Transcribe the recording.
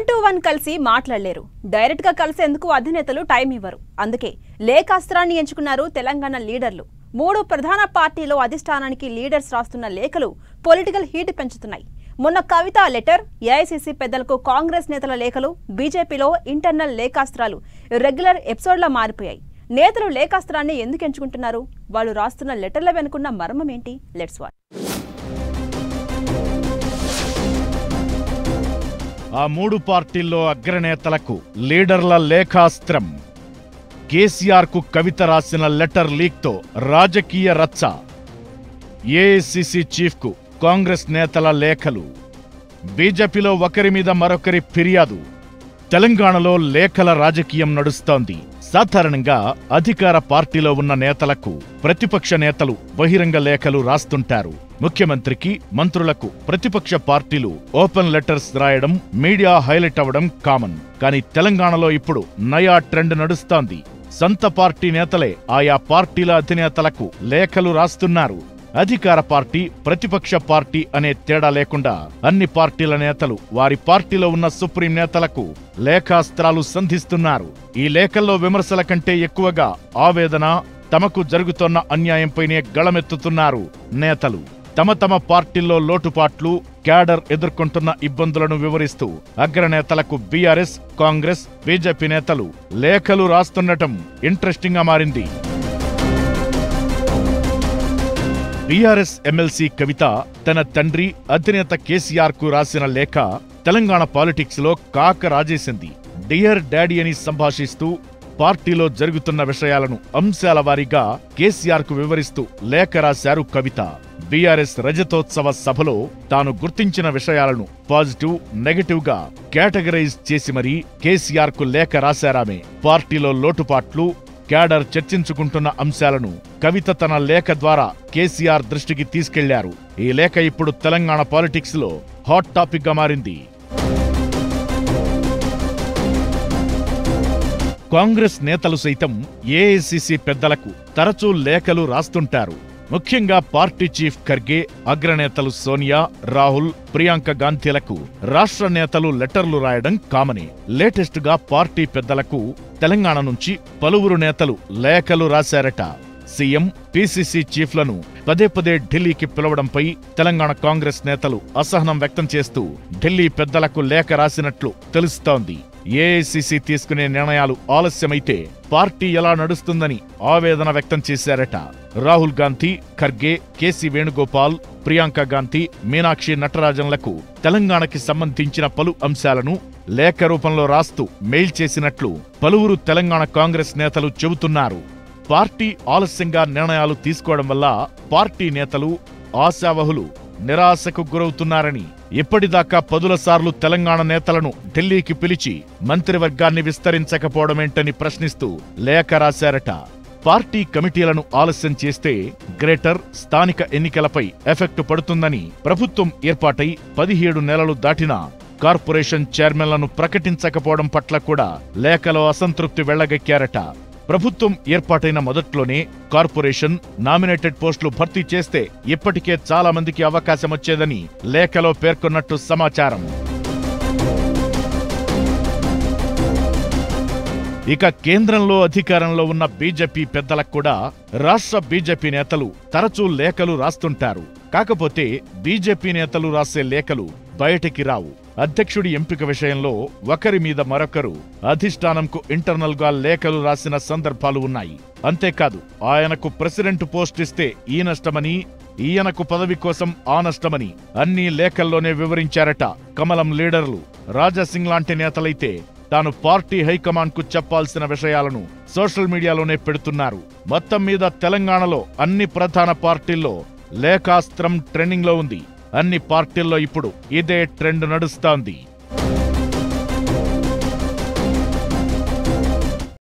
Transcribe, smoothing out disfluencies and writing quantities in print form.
1-to-1 కలిసి మాట్లాడలేరు. Direct గా కలిసేందుకు అధినేతలు టైం ఇవ్వరు. అందుకే లేఖాస్త్రాన్ని ఎంచుకున్నారు తెలంగాణ లీడర్లు. 3 ప్రధాన పార్టీలో అధిష్టానానికి లీడర్స్ రాస్తున్న లేఖలు పొలిటికల్ హీట్ పెంచుతున్నాయి. మొన్న కవిత లెటర్, ఏఐసీసీ పెద్దలకు కాంగ్రెస్ నేతల లేఖలు, బీజేపీలో ఇంటర్నల్ లేఖాస్త్రాలు రెగ్యులర్ ఎపిసోడ్లా మారిపోయాయి. నేతలు లేఖాస్త్రాన్ని ఎందుకు ఎంచుకుంటున్నారు? వాళ్ళు రాస్తున్న లెటర్ల వెనుకున్న మర్మం ఏంటి? Let's watch. ఆ 3 పార్టీల్లో అగ్రనేతలకు లీడర్ల లేఖాస్త్రం. కేసీఆర్కు కవిత రాసిన లెటర్ లీక్తో రాజకీయ రచ్చ. ఏఐసీసీ చీఫ్కు కాంగ్రెస్ నేతల లేఖలు. బీజేపీలో ఒకరి మీద మరొకరి ఫిర్యాదు. తెలంగాణలో లేఖల రాజకీయం నడుస్తోంది. సాధారణంగా అధికార పార్టీలో ఉన్న నేతలకు ప్రతిపక్ష నేతలు బహిరంగ లేఖలు రాస్తుంటారు. ముఖ్యమంత్రికి, మంత్రులకు ప్రతిపక్ష పార్టీలు ఓపెన్ లెటర్స్ రాయడం, మీడియా హైలైట్ అవ్వడం కామన్. కానీ తెలంగాణలో ఇప్పుడు నయా ట్రెండ్ నడుస్తోంది. సొంత పార్టీ నేతలే ఆయా పార్టీల అధినేతలకు లేఖలు రాస్తున్నారు. అధికార పార్టీ, ప్రతిపక్ష పార్టీ అనే తేడా లేకుండా అన్ని పార్టీల నేతలు వారి పార్టీలో ఉన్న సుప్రీం నేతలకు లేఖాస్త్రాలు సంధిస్తున్నారు. ఈ లేఖల్లో విమర్శల కంటే ఎక్కువగా ఆవేదన, తమకు జరుగుతున్న అన్యాయంపైనే గళమెత్తుతున్నారు నేతలు. తమ పార్టీల్లో లోటుపాట్లు, క్యాడర్ ఎదుర్కొంటున్న ఇబ్బందులను వివరిస్తూ అగ్రనేతలకు బీఆర్ఎస్, కాంగ్రెస్, బీజేపీ నేతలు లేఖలు రాస్తుండటం ఇంట్రెస్టింగ్ గా మారింది. బీఆర్ఎస్ ఎమ్మెల్సీ కవిత తన తండ్రి అధినేత కేసీఆర్ కు రాసిన లేఖ తెలంగాణ పాలిటిక్స్ లో కాక రాజేసింది. డియర్ డాడీ అని సంభాషిస్తూ పార్టీలో జరుగుతున్న విషయాలను అంశాల వారీగా కేసీఆర్ కు వివరిస్తూ లేఖ రాశారు కవిత. బీఆర్ఎస్ రజతోత్సవ సభలో తాను గుర్తించిన విషయాలను పాజిటివ్, నెగటివ్ గా కేటగరైజ్ చేసి మరీ కేసీఆర్ కు లేఖ రాశారామె. పార్టీలో లోటుపాట్లు, క్యాడర్ చర్చించుకుంటున్న అంశాలను కవిత తన లేఖ ద్వారా కేసీఆర్ దృష్టికి తీసుకెళ్లారు. ఈ లేఖ ఇప్పుడు తెలంగాణ పాలిటిక్స్ లో హాట్ టాపిక్ గా మారింది. కాంగ్రెస్ నేతలు సైతం ఏఐసీసీ పెద్దలకు తరచూ లేఖలు రాస్తుంటారు. ముఖ్యంగా పార్టీ చీఫ్ ఖర్గే, అగ్రనేతలు సోనియా, రాహుల్, ప్రియాంక గాంధీలకు రాష్ట్ర నేతలు లెటర్లు రాయడం కామనే. లేటెస్ట్ గా పార్టీ పెద్దలకు తెలంగాణ నుంచి పలువురు నేతలు లేఖలు రాశారట. సీఎం, పీసీసీ చీఫ్లను పదే ఢిల్లీకి పిలవడంపై తెలంగాణ కాంగ్రెస్ నేతలు అసహనం వ్యక్తం చేస్తూ ఢిల్లీ పెద్దలకు లేఖ రాసినట్లు తెలుస్తోంది. ఏఐసీసీ తీసుకునే నిర్ణయాలు ఆలస్యమైతే పార్టీ ఎలా నడుస్తుందని ఆవేదన వ్యక్తం చేశారట. రాహుల్ గాంధీ, ఖర్గే, కేసీ వేణుగోపాల్, ప్రియాంక గాంధీ, మీనాక్షి నటరాజన్లకు తెలంగాణకి సంబంధించిన పలు అంశాలను లేఖ రూపంలో రాస్తూ మెయిల్ చేసినట్లు పలువురు తెలంగాణ కాంగ్రెస్ నేతలు చెబుతున్నారు. పార్టీ ఆలస్యంగా నిర్ణయాలు తీసుకోవడం వల్ల పార్టీ నేతలు, ఆశావహులు నిరాశకు గురవుతున్నారని, ఇప్పటిదాకా 10 సార్లు తెలంగాణ నేతలను ఢిల్లీకి పిలిచి మంత్రివర్గాన్ని విస్తరించకపోవడమేంటని ప్రశ్నిస్తూ లేఖ రాశారట. పార్టీ కమిటీలను ఆలస్యం చేస్తే గ్రేటర్, స్థానిక ఎన్నికలపై ఎఫెక్ట్ పడుతుందని, ప్రభుత్వం ఏర్పాటై 17 నెలలు దాటినా కార్పొరేషన్ చైర్మన్లను ప్రకటించకపోవడం పట్ల కూడా లేఖలో అసంతృప్తి వెళ్లగక్కారట. ప్రభుత్వం ఏర్పాటైన మొదట్లోనే కార్పొరేషన్, నామినేటెడ్ పోస్టులు భర్తీ చేస్తే ఇప్పటికే చాలా మందికి అవకాశం వచ్చేదని లేఖలో పేర్కొన్నట్టు సమాచారం. ఇక కేంద్రంలో అధికారంలో ఉన్న బీజేపీ పెద్దలకు కూడా రాష్ట్ర బీజేపీ నేతలు తరచూ లేఖలు రాస్తుంటారు. కాకపోతే బీజేపీ నేతలు రాసే లేఖలు బయటికి రావు. అధ్యక్షుడి ఎంపిక విషయంలో ఒకరి మీద మరొకరు అధిష్టానంకు ఇంటర్నల్ గా లేఖలు రాసిన సందర్భాలు ఉన్నాయి. అంతేకాదు, ఆయనకు ప్రెసిడెంట్ పోస్ట్ ఇస్తే ఈ నష్టమని, ఈయనకు పదవి కోసం ఆ నష్టమని అన్ని లేఖల్లోనే వివరించారట కమలం లీడర్లు. రాజాసింగ్ లాంటి నేతలైతే తాను పార్టీ హైకమాండ్ కు చెప్పాల్సిన విషయాలను సోషల్ మీడియాలోనే పెడుతున్నారు. మొత్తం మీద తెలంగాణలో అన్ని ప్రధాన పార్టీల్లో లేఖాస్త్రం ట్రెండింగ్ లో ఉంది. అన్ని పార్టీల్లో ఇప్పుడు ఇదే ట్రెండ్ నడుస్తోంది.